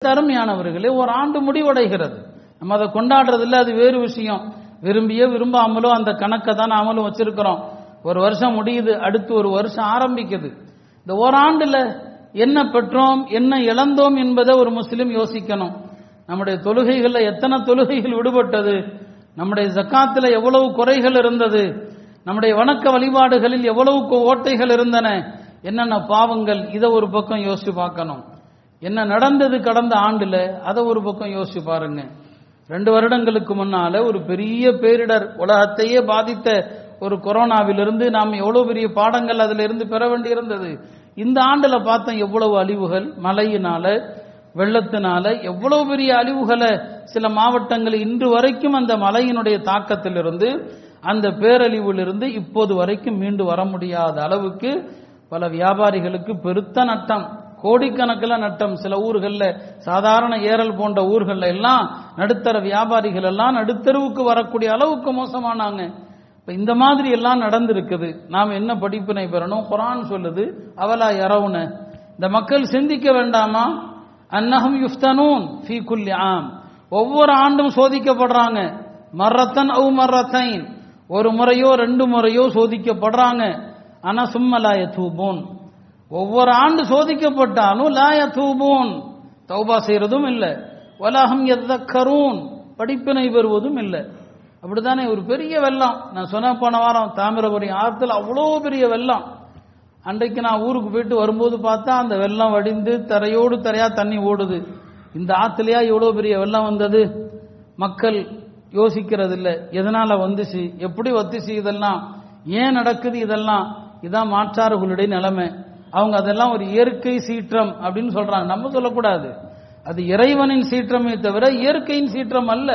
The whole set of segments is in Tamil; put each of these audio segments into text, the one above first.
அருமையானவர்களே, ஒரு ஆண்டு முடிவடைகிறது. நம்ம அதை கொண்டாடுறதில்ல, அது வேறு விஷயம். விரும்பியோ விரும்பாமலோ அந்த கணக்கை தான் நாமளும் வச்சிருக்கிறோம். ஒரு வருஷம் முடியுது, அடுத்து ஒரு வருஷம் ஆரம்பிக்குது. இந்த ஓராண்டுல என்ன பெற்றோம், என்ன இழந்தோம் என்பதை ஒரு முஸ்லிம் யோசிக்கணும். நம்முடைய தொழுகைகள்ல எத்தனை தொழுகைகள் விடுபட்டது, நம்முடைய ஜக்காத்துல எவ்வளவு குறைகள் இருந்தது, நம்முடைய வணக்க வழிபாடுகளில் எவ்வளவு ஓட்டைகள் இருந்தன, என்னென்ன பாவங்கள், இதை ஒரு பக்கம் யோசிச்சு பார்க்கணும். என்ன நடந்தது கடந்த ஆண்டுல, அதை ஒரு பக்கம் யோசிச்சு பாருங்க. 2 வருடங்களுக்கு முன்னால ஒரு பெரிய பேரிடர் உலகத்தையே பாதித்த ஒரு கொரோனாவிலிருந்து நாம் எவ்வளவு பெரிய பாடங்கள் அதுல இருந்து பெற வேண்டியிருந்தது. இந்த ஆண்டுல பார்த்தோம் எவ்வளவு அழிவுகள், மழையினால வெள்ளத்தினால எவ்வளவு பெரிய அழிவுகளை சில மாவட்டங்கள் இன்று வரைக்கும் அந்த மழையினுடைய தாக்கத்திலிருந்து அந்த பேரழிவிலிருந்து இப்போது வரைக்கும் மீண்டு வர முடியாத அளவுக்கு பல வியாபாரிகளுக்கு பெருத்த நட்டம், கோடிக்கணக்கில் நட்டம். சில ஊர்களில் சாதாரண ஏரல் போன்ற ஊர்கள் எல்லாம் நடுத்தர வியாபாரிகள் எல்லாம் நடுத்தருவுக்கு வரக்கூடிய அளவுக்கு மோசமானாங்க. இந்த மாதிரி எல்லாம் நடந்திருக்குது. நாம் என்ன படிப்பினை பெறணும்? குர்ஆன் சொல்லுது, அவலா யரவுன, இந்த மக்கள் சிந்திக்க வேண்டாமா? அன்னஹும் யுஃப்தனூன் ஃபீ குல்லி ஆம், ஒவ்வொரு ஆண்டும் சோதிக்கப்படுறாங்க. மர்ரத்தன் அவு மர்ரத்தைன், ஒரு முறையோ 2 முறையோ சோதிக்கப்படுறாங்க. ஆனா சும்ம லா யதூபூன், ஒவ்வொரு ஆண்டு சோதிக்கப்பட்டாலும் லா யதூபூன், தௌபா செய்யறதும் இல்லை. வலஹும் யதக்கரூன், படிப்பினை பெறுவதும் இல்லை. அப்படித்தானே? ஒரு பெரிய வெள்ளம், நான் சொன்ன போன வாரம் தாமிரபரணி ஆற்றுல அவ்வளோ பெரிய வெள்ளம். அன்றைக்கு நான் ஊருக்கு போயிட்டு வரும்போது பார்த்தா அந்த வெள்ளம் வடிந்து தரையோடு தரையா தண்ணி ஓடுது. இந்த ஆற்றுலையா இவ்வளோ பெரிய வெள்ளம் வந்தது? மக்கள் யோசிக்கிறது இல்லை, எதனால வந்துச்சு, எப்படி வந்துச்சு, இதெல்லாம் ஏன் நடக்குது, இதெல்லாம் இதான் மாற்றார்களுடைய நிலைமை. அவங்க அதெல்லாம் ஒரு இயற்கை சீற்றம் அப்படின்னு சொல்றாங்க. நம்ம சொல்லக்கூடாது, அது இறைவனின் சீற்றமே தவிர இயற்கையின் சீற்றம் அல்ல.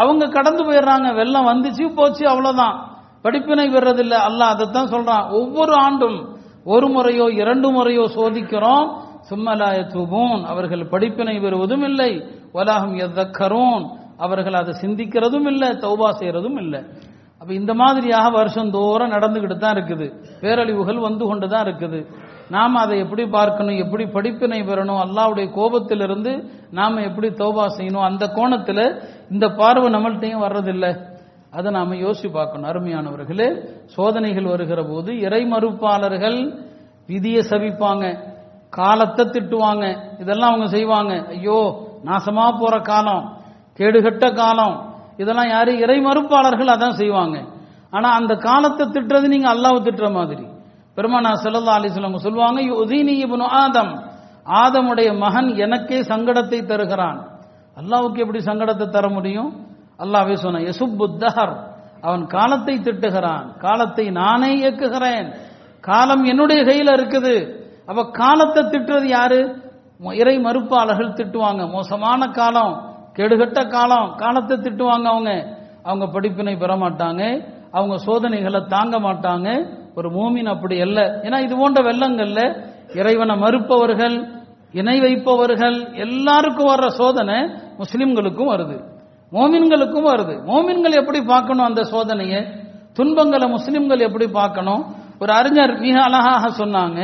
அவங்க கடந்து போயிடுறாங்க, வெள்ளம் வந்துச்சு போச்சு, அவ்வளவுதான். படிப்பினை பெறதில்லை. அல்லாஹ் அதைத்தான் சொல்றான். ஒவ்வொரு ஆண்டும் 1 முறையோ 2 முறையோ சோதிக்கிறோம். சும்ம லா யதூபூன், அவர்கள் படிப்பினை பெறுவதும் இல்லை. வலஹும் யதக்கரூன், அவர்கள் அதை சிந்திக்கிறதும் இல்லை, தௌபா செய்யறதும் இல்லை. அப்ப இந்த மாதிரியாக வருஷந்தோறும் நடந்துகிட்டு தான் இருக்குது. பேரழிவுகள் வந்து கொண்டு தான் இருக்குது. நாம் அதை எப்படி பார்க்கணும், எப்படி படிப்பினை பெறணும், அல்லாஹ்வுடைய கோபத்திலிருந்து நாம எப்படி தௌபா செய்யணும், அந்த கோணத்தில் இந்த பார்வை நம்மள்கிட்டையும் வர்றதில்லை. அதை நாம யோசிச்சு பார்க்கணும். அருமையானவர்களே, சோதனைகள் வருகிற போது இறை மறுப்பாளர்கள் விதியை சபிப்பாங்க, காலத்தை திட்டுவாங்க, இதெல்லாம் அவங்க செய்வாங்க. ஐயோ நாசமா போற காலம், கேடுகட்ட காலம், இதெல்லாம் யாரு? இறை மறுப்பாளர்கள் அதான் செய்வாங்க. ஆனா அந்த காலத்தை திட்டுறது நீங்க அல்லாஹ்வை திட்டுற மாதிரி. பெருமானார் ஸல்லல்லாஹு அலைஹி வஸல்லம் சொல்லுவாங்க, யுதீனி இப்னு ஆதம், ஆதமுடைய மகன் எனக்கே சங்கடத்தை தருகிறான். அல்லாஹ்வுக்கு எப்படி சங்கடத்தை தர முடியும்? அல்லாஹ்வே சொன்னான், யசுப்பு தஹர், அவன் காலத்தை திட்டுகிறான், காலத்தை நானே இயக்குகிறேன், காலம் என்னுடைய கையில இருக்குது. அப்ப காலத்தை திட்டுறது யாரு? இறை மறுப்பாளர்கள் திட்டுவாங்க. மோசமான காலம், கெடுகட்ட காலம், காலத்தை திட்டுவாங்க. அவங்க படிப்பினை பெற மாட்டாங்க, அவங்க சோதனைகளை தாங்க மாட்டாங்க. ஒரு மூமின் அப்படி அல்ல. ஏன்னா இது போன்ற வெள்ளங்கள்ல இறைவனை மறுப்பவர்கள், இணை வைப்பவர்கள் எல்லாருக்கும் வர்ற சோதனை முஸ்லிம்களுக்கும் வருது, மோமின்களுக்கும் வருது. மோமின்கள் எப்படி பார்க்கணும் அந்த சோதனையை, துன்பங்களை முஸ்லிம்கள் எப்படி பார்க்கணும்? ஒரு அறிஞர் மிக அழகாக சொன்னாங்க,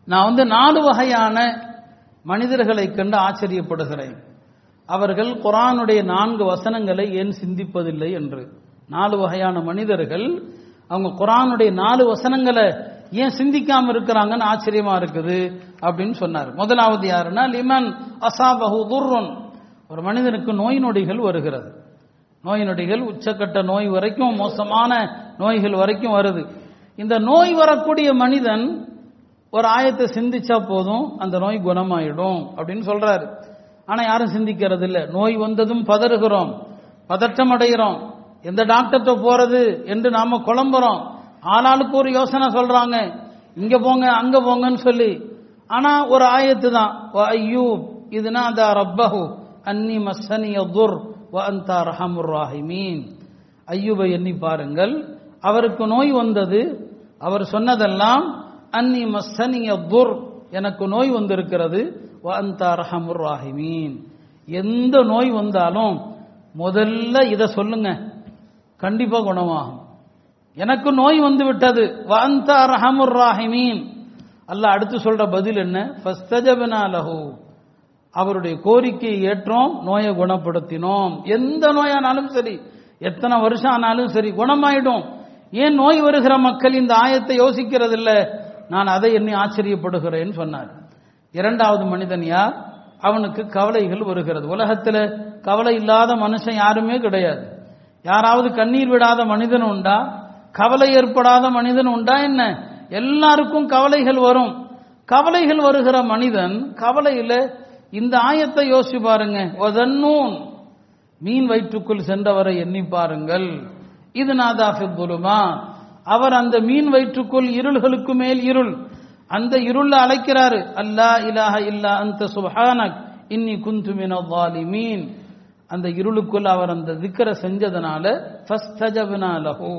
நான் 4 வகையான மனிதர்களை கண்டு ஆச்சரியப்படுகிறேன். அவர்கள் குர்ஆனுடைய 4 வசனங்களை ஏன் சிந்திப்பதில்லை என்று. 4 வகையான மனிதர்கள், அவங்க குர்ஆனுடைய 4 வசனங்களை ஏன் சிந்திக்காம இருக்கிறாங்கன்னு ஆச்சரியமா இருக்குது அப்படின்னு சொன்னார். முதலாவது யாருன்னா, லிமன் அசாபஹு துர்ருன், ஒரு மனிதனுக்கு நோய் நொடிகள் வருகிறது. நோய் நொடிகள் உச்சக்கட்ட நோய் வரைக்கும், மோசமான நோய்கள் வரைக்கும் வருது. இந்த நோய் வரக்கூடிய மனிதன் ஒரு ஆயத்தை சிந்திச்சா போதும் அந்த நோய் குணமாயிடும் அப்படின்னு சொல்றாரு. ஆனா யாரும் சிந்திக்கிறது இல்லை. நோய் வந்ததும் பதறுகிறோம், பதற்றம் அடைகிறோம், எந்த டாக்டர்கிட்ட போறது என்று நாம குழம்புறோம். ஆளாளுக்கு ஒரு யோசனை சொல்றாங்க, இங்க போங்க அங்க போங்கன்னு சொல்லி. ஆனா ஒரு ஆயத்து தான், அய்யூப் இதுனா அந்த ரப்பஹு அன்னி மஸ்ஸனிய துர் வ அன்த அர்ஹமுர் ராஹிமீன். அய்யூபை எண்ணி பாருங்கள், அவருக்கு நோய் வந்தது, அவர் சொன்னதெல்லாம் அன்னி மஸ்ஸனிய துர், எனக்கு நோய் வந்திருக்கிறது, வ அன்த அர்ஹமுர் ராஹிமீன். எந்த நோய் வந்தாலும் முதல்ல இதை சொல்லுங்க, கண்டிப்பா குணமாகும். எனக்கு நோய் வந்து விட்டது, வ அன்த அர்ஹமுர் ராஹிமீன். அல்லாஹ் அடுத்து சொல்ற பதில் என்ன? ஃபஸ்தஜப்னா லஹு, அவருடைய கோரிக்கையை ஏற்றோம், நோயை குணப்படுத்தினோம். எந்த நோயானாலும் சரி, எத்தனை வருஷம் ஆனாலும் சரி குணமாயிடும். ஏன் நோய் வருகிற மக்கள் இந்த ஆயத்தை யோசிக்கிறது இல்லை? நான் அதை எண்ணி ஆச்சரியப்படுகிறேன் சொன்னார். இரண்டாவது மனிதன் யார்? அவனுக்கு கவலைகள் வருகிறது. உலகத்தில் கவலை இல்லாத மனுஷன் யாருமே கிடையாது. யாராவது கண்ணீர் விடாத மனிதன் உண்டா? கவலை ஏற்படாத மனிதன் உண்டா? என்ன, எல்லாருக்கும் கவலைகள் வரும். கவலைகள் வருகிற மனிதன் கவலையில இந்த ஆயத்தை யோசிச்சு பாருங்க. வதன்னூன், மீன் வயிற்றுக்குள் சென்றவரை எண்ணி பாருங்கள். இது நாதாஃபித்துலுமா, அவர் அந்த மீன் வயிற்றுக்குள் இருள்களுக்கு மேல் இருள், அந்த இருள அழைக்கிறாரு. அல்லா இலாஹ இல்லா அன்த சுப்ஹானக் இன்னி குன்து மினல் ஸாலிமீன். அந்த இருளுக்குள் அவர் அந்த திக்ரை செஞ்சதனால ஃபஸ்தஜப்னா லஹு,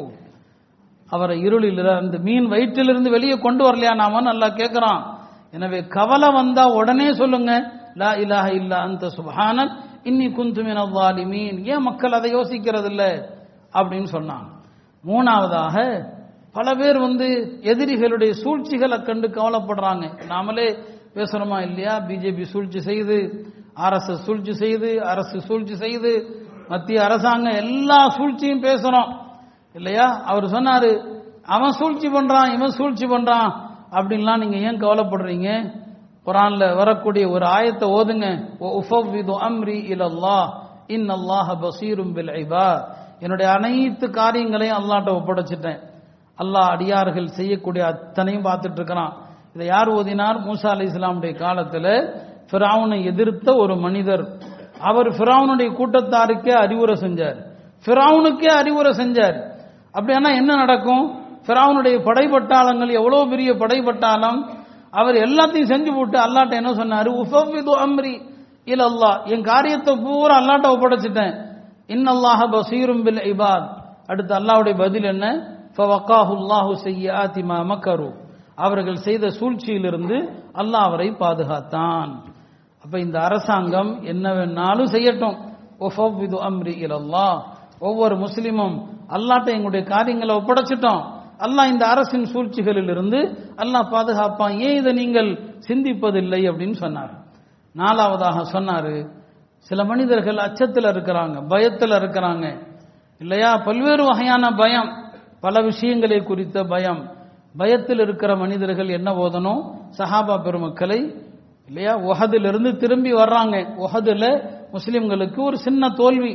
அவரை இருளில் அந்த மீன் வயிற்றிலிருந்து வெளியே கொண்டு வரலையா நாம நல்லா கேட்கிறான். எனவே கவலை வந்தா உடனே சொல்லுங்க, லா இலாஹ இல்லா அன்த சுப்ஹானக் இன்னி குன்து மினல் ஸாலிமீன். ஏன் மக்கள் அதை யோசிக்கிறது இல்லை அப்படின்னு சொன்னாங்க. மூணாவதாக, பல பேர் எதிரிகளுடைய சூழ்ச்சிகளை கண்டு கவலைப்படுறாங்க. நாமளே பேசுறோமா இல்லையா? பிஜேபி சூழ்ச்சி செய்து, ஆர்எஸ்எஸ் சூழ்ச்சி செய்து, அரசு சூழ்ச்சி செய்து, மத்திய அரசாங்கம் எல்லா சூழ்ச்சியும் பேசுறோம் இல்லையா? அவர் சொன்னாரு, அவன் சூழ்ச்சி பண்றான், இவன் சூழ்ச்சி பண்றான் அப்படின்லாம் நீங்க ஏன் கவலைப்படுறீங்க? குர்ஆன்ல வரக்கூடிய ஒரு ஆயத்தை ஓதுங்க. உஃபவ்விது அம்ரி இலல்லாஹ் இன்னல்லாஹ பஸீரும் பில் இபாத். என்னுடைய அனைத்து காரியங்களையும் அல்லாஹ்ட்ட ஒப்படைச்சிட்டேன். அல்லாஹ் அடியார்கள் செய்யக்கூடிய அத்தனையும் பார்த்துட்டு இருக்கிறான். இதை யார் ஓதினார்? மூசா அலைஹிஸ்ஸலாமுடைய காலத்தில் ஃபிரௌனை எதிர்த்த ஒரு மனிதர். அவர் ஃபிரௌனுடைய கூட்டத்தாருக்கே அறிவுரை செஞ்சார், ஃபிரௌனுக்கே அறிவுரை செஞ்சார். அப்படின்னா என்ன நடக்கும்? ஃபிரௌனுடைய படைப்பட்டாளங்கள் எவ்வளவு பெரிய படைப்பட்டாளம், அவர் எல்லாத்தையும் செஞ்சு போட்டு அல்லாஹ்ட்ட என்ன சொன்னாரு? உஃபவ்விது அம்ரி இலல்லாஹ், என் காரியத்தை பூரா அல்லாஹ்ட்ட ஒப்படைச்சிட்டேன். இன்னல்லாஹ பஸீரும் பில் இபாத். அடுத்து அல்லாஹ்வுடைய பதில் என்ன? ஃபவகாஹு அல்லாஹு ஸய்யிஆத்தி மா மக்கரு, அவர்கள் செய்த சூழ்ச்சியிலிருந்து அல்லாஹ் அவரை பாதுகாத்தான். அப்ப இந்த அரசாங்கம் என்ன வேணாலும் செய்யட்டும், உஃபவ்விது அம்ரி இலல்லாஹ், ஒவ்வொரு முஸ்லிமும் அல்லாஹ்ட்ட எங்களுடைய காரியங்களை ஒப்படைச்சிட்டோம், அல்லாஹ் இந்த அரசின் சூழ்ச்சிகளில் இருந்து அல்லாஹ் பாதுகாப்பான். ஏன் இதை நீங்கள் சிந்திப்பதில்லை அப்படின்னு சொன்னார். நாலாவதாக சொன்னாரு, சில மனிதர்கள் அச்சத்தில் இருக்கிறாங்க, பயத்தில் இருக்கிறாங்க இல்லையா? பல்வேறு வகையான பயம், பல விஷயங்களை குறித்த பயம். பயத்தில் இருக்கிற மனிதர்கள் என்ன ஓதணும்? சஹாபா பெருமக்களை இல்லையா, உஹதிலிருந்து திரும்பி வர்றாங்க. உஹதுல முஸ்லிம்களுக்கு ஒரு சின்ன தோல்வி,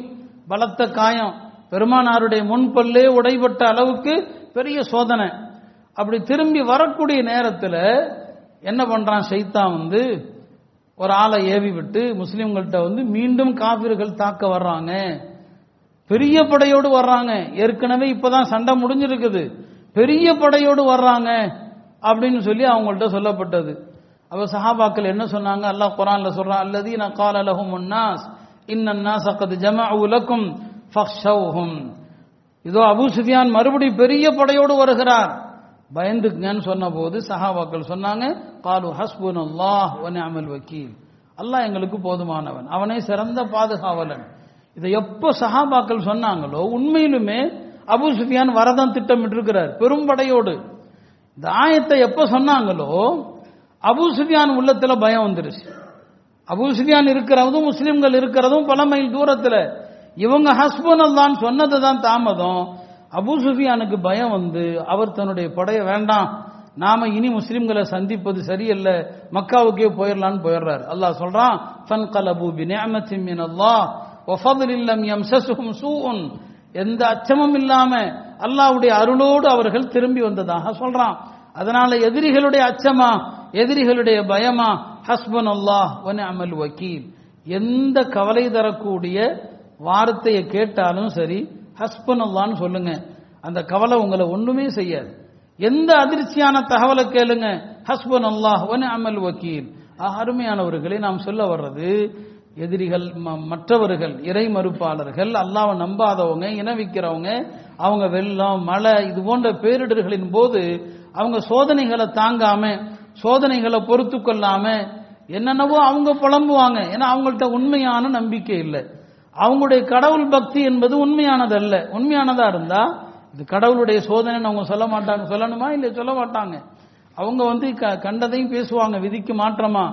பலத்த காயம், பெருமானாருடைய முன்பல்லே உடைபட்ட அளவுக்கு பெரிய சோதனை. அப்படி திரும்பி வரக்கூடிய நேரத்தில் என்ன பண்றான்? ஷைத்தான் ஒரு ஆளை ஏவி விட்டு முஸ்லிம்கள்ட்ட மீண்டும் காபிர்கள் தாக்க வர்றாங்க. பெரிய படையோடு வர்றாங்க. ஏற்கனவே இப்பதான் சண்டை முடிஞ்சிருக்குது, பெரிய படையோடு வர்றாங்க அப்படின்னு சொல்லி அவங்கள்ட்ட சொல்லப்பட்டது. அப்ப சஹாபாக்கள் என்ன சொன்னாங்க? அல்லாஹ் குர்ஆன்ல சொல்றான், அல்லதீன கால லஹுமுன் நாஸ் இன்னன் நாஸ கத் ஜமஉ லக்கும் ஃபக்ஷௌஹும். இதோ அபூ சுஃபியான் மறுபடி பெரிய படையோடு வருகிறார், பயந்துக்குங்கன்னு சொன்ன போது சஹாபாக்கள் சொன்னாங்க, காலு ஹஸ்புனல்லாஹ் வ நிஅமல் வக்கீல், அல்லாஹ் எங்களுக்கு போதுமானவன், அவனே சிறந்த பாதுகாவலன். இதை எப்போ சஹாபாக்கள் சொன்னாங்களோ, உண்மையிலுமே அபூ சுஃபியான் வரதான் திட்டமிட்டு இருக்கிறார் பெரும் படையோடு. இந்த ஆயத்தை எப்ப சொன்னாங்களோ அபூ சுஃபியான் உள்ளத்துல பயம் வந்துருச்சு. அபூ சுஃபியான் இருக்கிறதும் முஸ்லிம்கள் இருக்கிறதும் பல மைல் தூரத்தில், இவங்க ஹஸ்புனல்லாஹ் சொன்னது தான் தாமதம். அபூ சுஃபியானுக்கு பயம் அவர் தன்னுடைய படைய வேண்டாம், நாம இனி முஸ்லிம்களை சந்திப்பது சரியல்ல, மக்காவுக்கே போயிடலான்னு போயிடுறாரு. அல்லாஹ் சொல்றான், ஃபன்கலபு பிநிஅமத்தின் மினல்லாஹ் வ ஃபத்லின் லம் யம்ஸஸ்ஹும் சூஉன், எந்த அச்சமும் இல்லாம அல்லாஹ்வுடைய அருளோடு அவர்கள் திரும்பி வந்ததாக சொல்றான். அதனால எதிரிகளுடைய அச்சமா, எதிரிகளுடைய பயமா? ஹஸ்புனல்லாஹ் வ நிஅமல் வக்கீல். எந்த கவலை தரக்கூடிய வார்த்தையை கேட்டாலும் சரி, ஹஸ்புனல்லாஹ்னு சொல்லுங்க, அந்த கவலை உங்களை ஒண்ணுமே செய்யாது. எந்த அதிர்ச்சியான தகவலை கேளுங்க, ஹஸ்புனல்லாஹ் வ நிஅமல் வக்கீல். அருமையானவர்களை நாம் சொல்ல வர்றது, எதிரிகள் மற்றவர்கள் இறை மறுப்பாளர்கள், அல்லாஹ்வை நம்பாதவங்க, இனவிக்கிறவங்க, அவங்க வெள்ளம் மழை இது போன்ற பேரிடர்களின் போது அவங்க சோதனைகளை தாங்காம, சோதனைகளை பொறுத்து கொள்ளாம என்னென்னவோ அவங்க புலம்புவாங்க. ஏன்னா அவங்கள்ட்ட உண்மையான நம்பிக்கை இல்லை, அவங்களுடைய கடவுள் பக்தி என்பது உண்மையானதல்ல. உண்மையானதா இருந்தா இது கடவுளுடைய சோதனை அவங்க சொல்ல மாட்டாங்க. சொல்லணுமா? இல்லை, சொல்ல மாட்டாங்க. அவங்க கண்டதையும் பேசுவாங்க, விதிக்கு மாற்றமா.